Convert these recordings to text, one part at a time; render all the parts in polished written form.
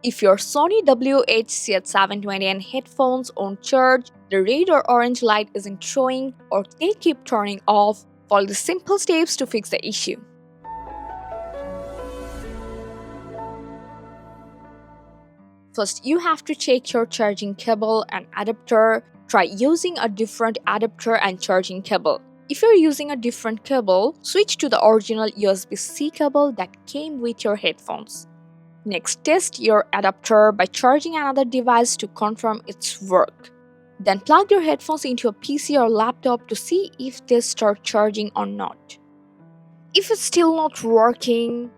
If your Sony WH-CH720N headphones won't charge, the red or orange light isn't showing, or they keep turning off, follow the simple steps to fix the issue. First, you have to check your charging cable and adapter. Try using a different adapter and charging cable. If you're using a different cable, switch to the original USB-C cable that came with your headphones. Next, test your adapter by charging another device to confirm its work. Then plug your headphones into a PC or laptop to see if they start charging or not. If it's still not working,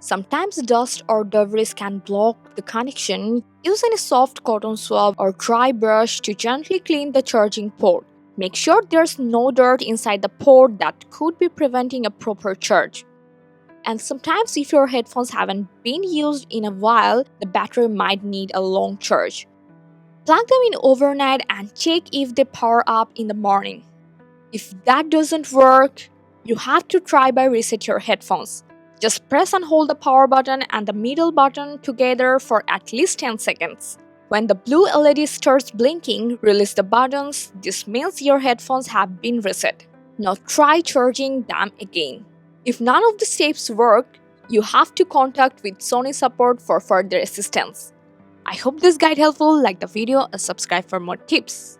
sometimes dust or debris can block the connection. Use any soft cotton swab or dry brush to gently clean the charging port. Make sure there's no dirt inside the port that could be preventing a proper charge. And sometimes if your headphones haven't been used in a while, the battery might need a long charge. Plug them in overnight and check if they power up in the morning. If that doesn't work, you have to try by reset your headphones. Just press and hold the power button and the middle button together for at least 10 seconds. When the blue LED starts blinking, release the buttons. This means your headphones have been reset. Now try charging them again. If none of the steps work, you have to contact with Sony support for further assistance. I hope this guide helpful. Like the video and subscribe for more tips.